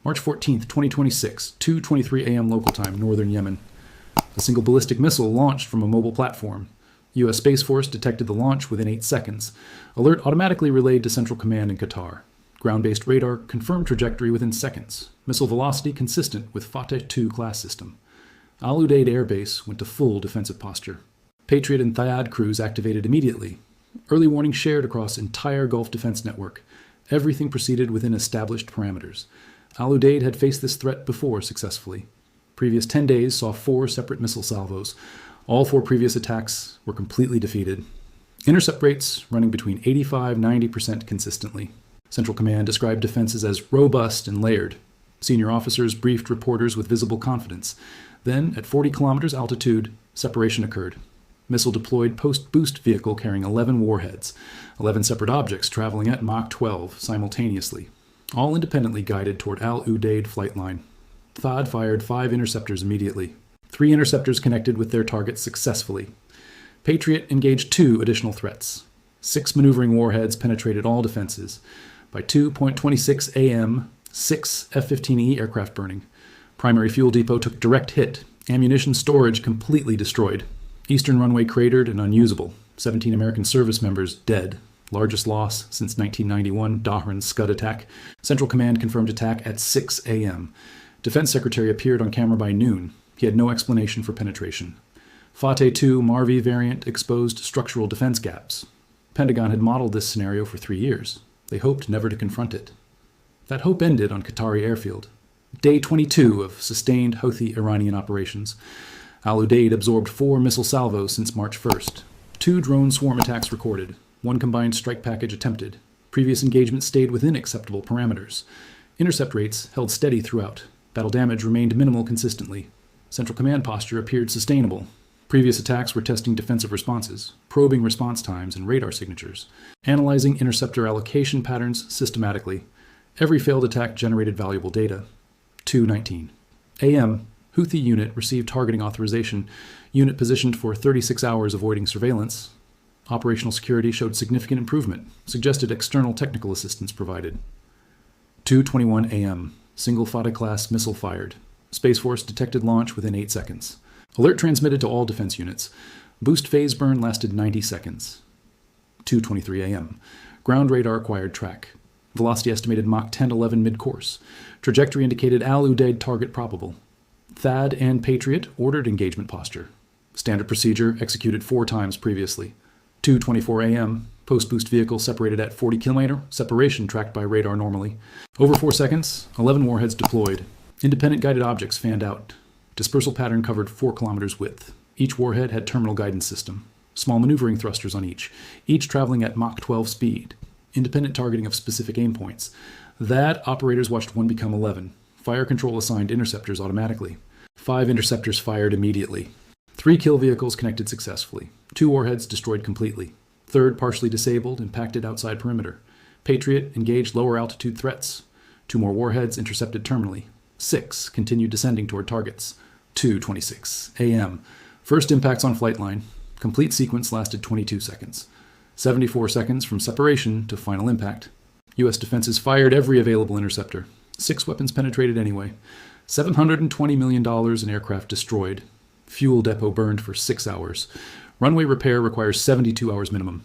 March 14th, 2026, 2:23 a.m. local time, northern Yemen. A single ballistic missile launched from a mobile platform. U.S. Space Force detected the launch within 8 seconds. Alert automatically relayed to Central Command in Qatar. Ground-based radar confirmed trajectory within seconds. Missile velocity consistent with Fateh II class system. Al-Udeid airbase went to full defensive posture. Patriot and THAAD crews activated immediately. Early warning shared across entire Gulf defense network. Everything proceeded within established parameters. Al-Udeid had faced this threat before successfully. Previous 10 days saw 4 separate missile salvos. All 4 previous attacks were completely defeated. Intercept rates running between 85–90% consistently. Central Command described defenses as robust and layered. Senior officers briefed reporters with visible confidence. Then, at 40 kilometers altitude, separation occurred. Missile deployed post-boost vehicle carrying 11 warheads, 11 separate objects traveling at Mach 12 simultaneously, all independently guided toward Al-Udeid flight line. THAAD fired 5 interceptors immediately. 3 interceptors connected with their targets successfully. Patriot engaged 2 additional threats. 6 maneuvering warheads penetrated all defenses. By 2:26 a.m., 6 F-15E aircraft burning. Primary fuel depot took direct hit. Ammunition storage completely destroyed. Eastern runway cratered and unusable. 17 American service members dead. Largest loss since 1991 Dhahran Scud attack. Central Command confirmed attack at 6 a.m. Defense Secretary appeared on camera by noon. He had no explanation for penetration. Fateh II MARV variant exposed structural defense gaps. Pentagon had modeled this scenario for 3 years. They hoped never to confront it. That hope ended on Qatari airfield. Day 22 of sustained Houthi Iranian operations. Al-Udeid absorbed 4 missile salvos since March 1st. 2 drone swarm attacks recorded. 1 combined strike package attempted. Previous engagement stayed within acceptable parameters. Intercept rates held steady throughout. Battle damage remained minimal consistently. Central Command posture appeared sustainable. Previous attacks were testing defensive responses, probing response times and radar signatures, analyzing interceptor allocation patterns systematically. Every failed attack generated valuable data. 2:19 a.m. Houthi unit received targeting authorization. Unit positioned for 36 hours avoiding surveillance. Operational security showed significant improvement, suggested external technical assistance provided. 2:21 a.m. Single Fateh-class missile fired. Space Force detected launch within 8 seconds. Alert transmitted to all defense units. Boost phase burn lasted 90 seconds. 2:23 a.m. Ground radar acquired track. Velocity estimated Mach 10-11 mid-course. Trajectory indicated Al-Udeid target probable. THAAD and Patriot ordered engagement posture. Standard procedure executed 4 times previously. 2:24 a.m. Post-boost vehicle separated at 40 km, separation tracked by radar normally. Over 4 seconds, 11 warheads deployed. Independent guided objects fanned out. Dispersal pattern covered 4 kilometers width. Each warhead had terminal guidance system. Small maneuvering thrusters on each traveling at Mach 12 speed. Independent targeting of specific aim points. THAAD operators watched 1 become 11. Fire control assigned interceptors automatically. 5 interceptors fired immediately. 3 kill vehicles connected successfully. 2 warheads destroyed completely. 3rd partially disabled, impacted outside perimeter. Patriot engaged lower altitude threats. 2 more warheads intercepted terminally. 6 continued descending toward targets. 2:26 a.m. First impacts on flight line. Complete sequence lasted 22 seconds. 74 seconds from separation to final impact. U.S. defenses fired every available interceptor. 6 weapons penetrated anyway. $720 million in aircraft destroyed. Fuel depot burned for 6 hours. Runway repair requires 72 hours minimum.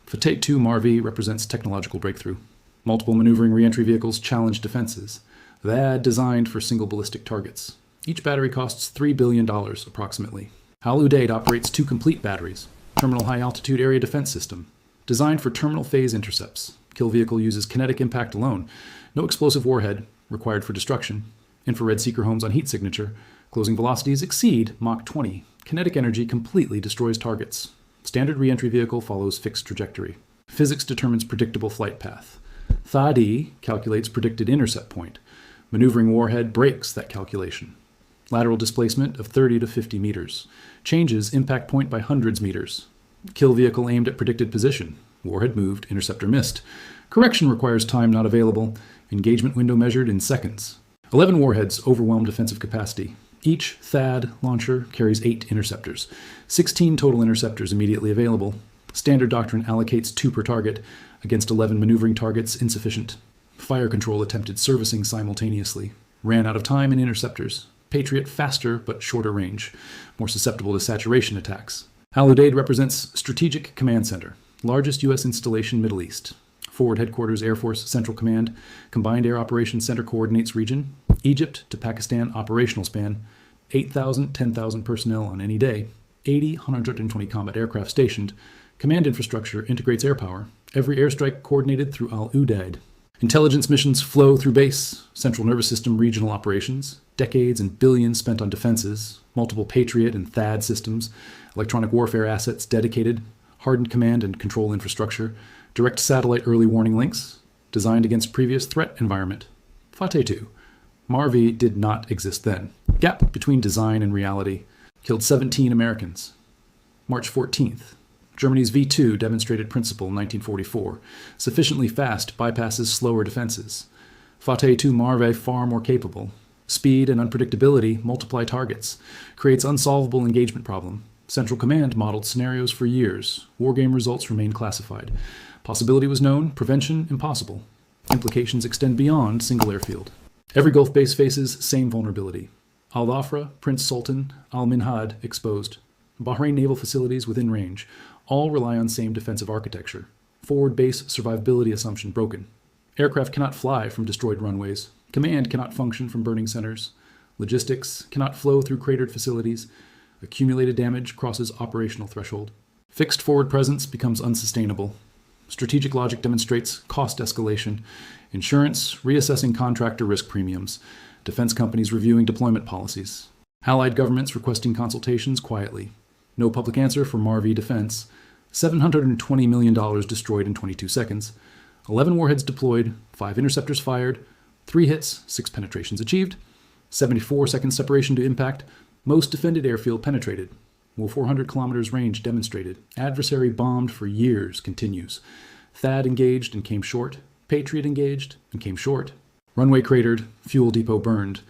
Fateh II MARV represents technological breakthrough. Multiple maneuvering reentry vehicles challenge defenses. THAAD designed for single ballistic targets. Each battery costs $3 billion, approximately. Al-Udeid operates 2 complete batteries. Terminal high-altitude area defense system. Designed for terminal phase intercepts. Kill vehicle uses kinetic impact alone. No explosive warhead required for destruction. Infrared seeker homes on heat signature. Closing velocities exceed Mach 20. Kinetic energy completely destroys targets. Standard reentry vehicle follows fixed trajectory. Physics determines predictable flight path. THAAD calculates predicted intercept point. Maneuvering warhead breaks that calculation. Lateral displacement of 30 to 50 meters. Changes impact point by hundreds meters. Kill vehicle aimed at predicted position. Warhead moved, interceptor missed. Correction requires time not available. Engagement window measured in seconds. 11 warheads overwhelm defensive capacity. Each THAAD launcher carries 8 interceptors. 16 total interceptors immediately available. Standard doctrine allocates 2 per target. Against 11 maneuvering targets, insufficient. Fire control attempted servicing simultaneously. Ran out of time in interceptors. Patriot faster but shorter range, more susceptible to saturation attacks. Al-Udeid represents Strategic Command Center, largest U.S. installation Middle East. Forward Headquarters Air Force Central Command, Combined Air Operations Center coordinates region. Egypt to Pakistan operational span, 8,000, 10,000 personnel on any day, 80, 120 combat aircraft stationed. Command infrastructure integrates air power. Every airstrike coordinated through Al-Udeid. Intelligence missions flow through base, central nervous system regional operations, decades and billions spent on defenses, multiple Patriot and THAAD systems, electronic warfare assets dedicated, hardened command and control infrastructure, direct satellite early warning links, designed against previous threat environment. Fateh 2. MARV did not exist then. Gap between design and reality. Killed 17 Americans. March 14th. Germany's V-2 demonstrated principle 1944. Sufficiently fast bypasses slower defenses. Fateh 2 MARV far more capable. Speed and unpredictability multiply targets. Creates unsolvable engagement problem. Central Command modeled scenarios for years. Wargame results remain classified. Possibility was known, prevention impossible. Implications extend beyond single airfield. Every Gulf base faces same vulnerability. Al-Dhafra, Prince Sultan, Al-Minhad exposed. Bahrain naval facilities within range. All rely on same defensive architecture. Forward base survivability assumption broken. Aircraft cannot fly from destroyed runways. Command cannot function from burning centers. Logistics cannot flow through cratered facilities. Accumulated damage crosses operational threshold. Fixed forward presence becomes unsustainable. Strategic logic demonstrates cost escalation. Insurance reassessing contractor risk premiums. Defense companies reviewing deployment policies. Allied governments requesting consultations quietly. No public answer for MARV defense. $720 million destroyed in 22 seconds. 11 warheads deployed, 5 interceptors fired, 3 hits, 6 penetrations achieved, 74 seconds separation to impact, most defended airfield penetrated. Will 400 kilometers range demonstrated. Adversary bombed for years continues. THAAD engaged and came short. Patriot engaged and came short. Runway cratered, fuel depot burned.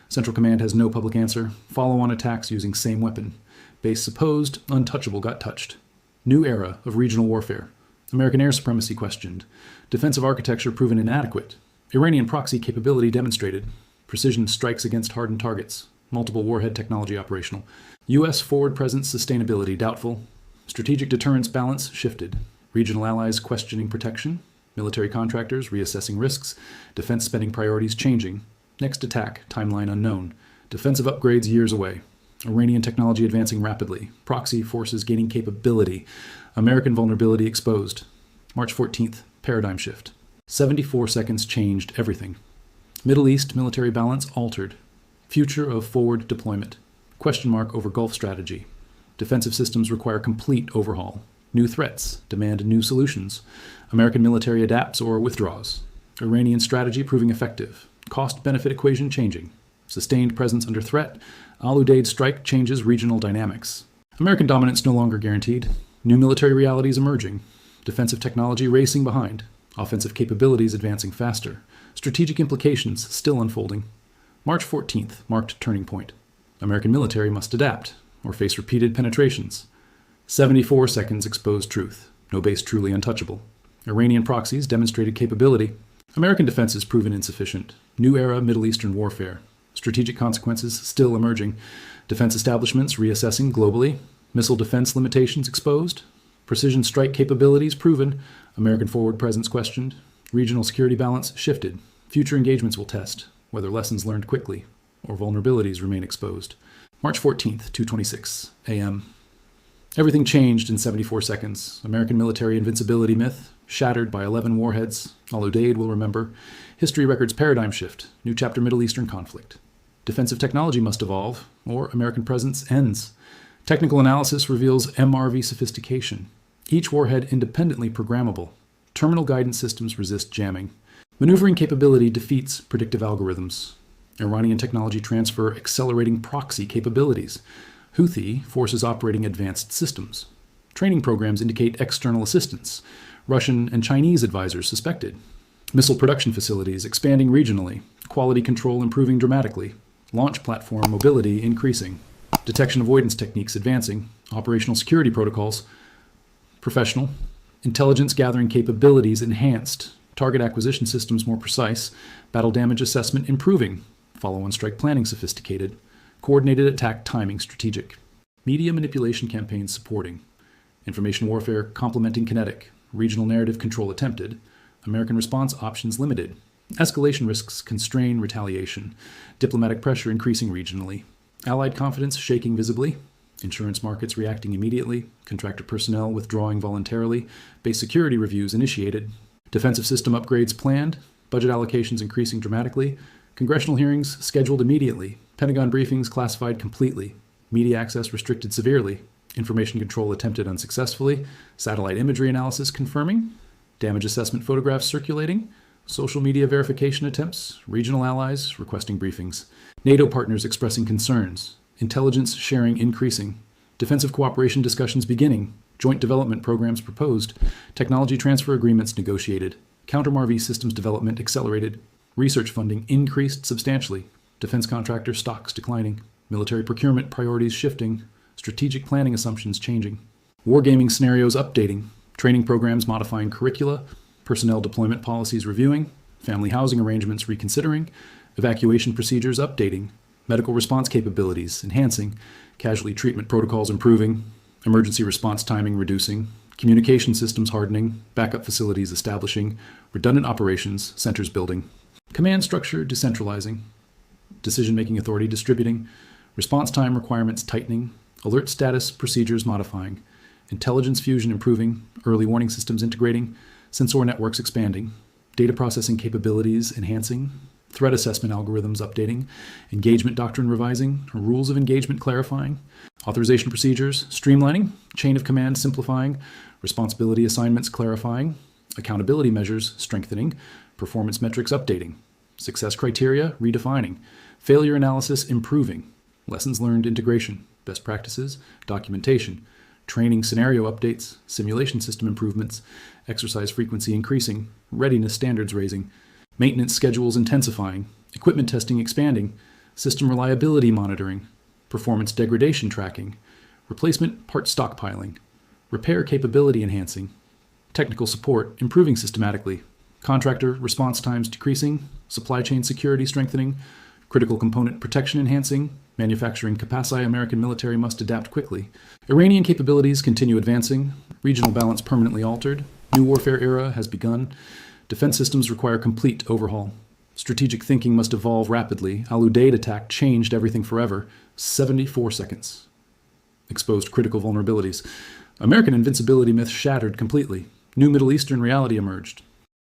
Central Command has no public answer. Follow-on attacks using same weapon. Base supposed untouchable got touched. New era of regional warfare. American air supremacy questioned. Defensive architecture proven inadequate. Iranian proxy capability demonstrated. Precision strikes against hardened targets. Multiple warhead technology operational. U.S. forward presence sustainability doubtful. Strategic deterrence balance shifted. Regional allies questioning protection. Military contractors reassessing risks. Defense spending priorities changing. Next attack, timeline unknown. Defensive upgrades years away. Iranian technology advancing rapidly. Proxy forces gaining capability. American vulnerability exposed. March 14th, paradigm shift. 74 seconds changed everything. Middle East military balance altered. Future of forward deployment. Question mark over Gulf strategy. Defensive systems require complete overhaul. New threats demand new solutions. American military adapts or withdraws. Iranian strategy proving effective. Cost-benefit equation changing. Sustained presence under threat. Al-Udeid strike changes regional dynamics. American dominance no longer guaranteed. New military realities emerging. Defensive technology racing behind. Offensive capabilities advancing faster. Strategic implications still unfolding. March 14th marked turning point. American military must adapt or face repeated penetrations. 74 seconds exposed truth. No base truly untouchable. Iranian proxies demonstrated capability. American defenses proven insufficient. New era Middle Eastern warfare. Strategic consequences still emerging. Defense establishments reassessing globally. Missile defense limitations exposed. Precision strike capabilities proven. American forward presence questioned. Regional security balance shifted. Future engagements will test whether lessons learned quickly or vulnerabilities remain exposed. March 14th, 2:26 a.m. Everything changed in 74 seconds. American military invincibility myth shattered by 11 warheads. Al-Udeid will remember. History records paradigm shift. New chapter Middle Eastern conflict. Defensive technology must evolve, or American presence ends. Technical analysis reveals MARV sophistication. Each warhead independently programmable. Terminal guidance systems resist jamming. Maneuvering capability defeats predictive algorithms. Iranian technology transfer accelerating proxy capabilities. Houthi forces operating advanced systems. Training programs indicate external assistance. Russian and Chinese advisors suspected. Missile production facilities expanding regionally. Quality control improving dramatically. Launch platform mobility increasing. Detection avoidance techniques advancing. Operational security protocols professional. Intelligence gathering capabilities enhanced. Target acquisition systems more precise. Battle damage assessment improving. Follow-on strike planning sophisticated. Coordinated attack timing strategic. Media manipulation campaigns supporting. Information warfare complementing kinetic. Regional narrative control attempted. American response options limited. Escalation risks constrain retaliation. Diplomatic pressure increasing regionally. Allied confidence shaking visibly. Insurance markets reacting immediately. Contractor personnel withdrawing voluntarily. Base security reviews initiated. Defensive system upgrades planned. Budget allocations increasing dramatically. Congressional hearings scheduled immediately. Pentagon briefings classified completely. Media access restricted severely. Information control attempted unsuccessfully. Satellite imagery analysis confirming. Damage assessment photographs circulating. Social media verification attempts. Regional allies requesting briefings. NATO partners expressing concerns. Intelligence sharing increasing. Defensive cooperation discussions beginning. Joint development programs proposed. Technology transfer agreements negotiated. Counter-MARV systems development accelerated. Research funding increased substantially. Defense contractor stocks declining. Military procurement priorities shifting. Strategic planning assumptions changing. Wargaming scenarios updating. Training programs modifying curricula. Personnel deployment policies reviewing. Family housing arrangements reconsidering. Evacuation procedures updating. Medical response capabilities enhancing. Casualty treatment protocols improving. Emergency response timing reducing. Communication systems hardening. Backup facilities establishing. Redundant operations centers building. Command structure decentralizing. Decision-making authority distributing. Response time requirements tightening. Alert status procedures modifying. Intelligence fusion improving. Early warning systems integrating. Sensor networks expanding. Data processing capabilities enhancing. Threat assessment algorithms updating. Engagement doctrine revising. Rules of engagement clarifying. Authorization procedures streamlining. Chain of command simplifying. Responsibility assignments clarifying. Accountability measures strengthening. Performance metrics updating. Success criteria redefining. Failure analysis improving. Lessons learned integration. Best practices documentation. Training scenario updates. Simulation system improvements. Exercise frequency increasing. Readiness standards raising. Maintenance schedules intensifying. Equipment testing expanding. System reliability monitoring. Performance degradation tracking. Replacement part stockpiling. Repair capability enhancing. Technical support improving systematically. Contractor response times decreasing. Supply chain security strengthening. Critical component protection enhancing. Manufacturing capacity American military must adapt quickly. Iranian capabilities continue advancing. Regional balance permanently altered. New warfare era has begun. Defense systems require complete overhaul. Strategic thinking must evolve rapidly. Al-Udeid attack changed everything forever. 74 seconds. Exposed critical vulnerabilities. American invincibility myth shattered completely. New Middle Eastern reality emerged.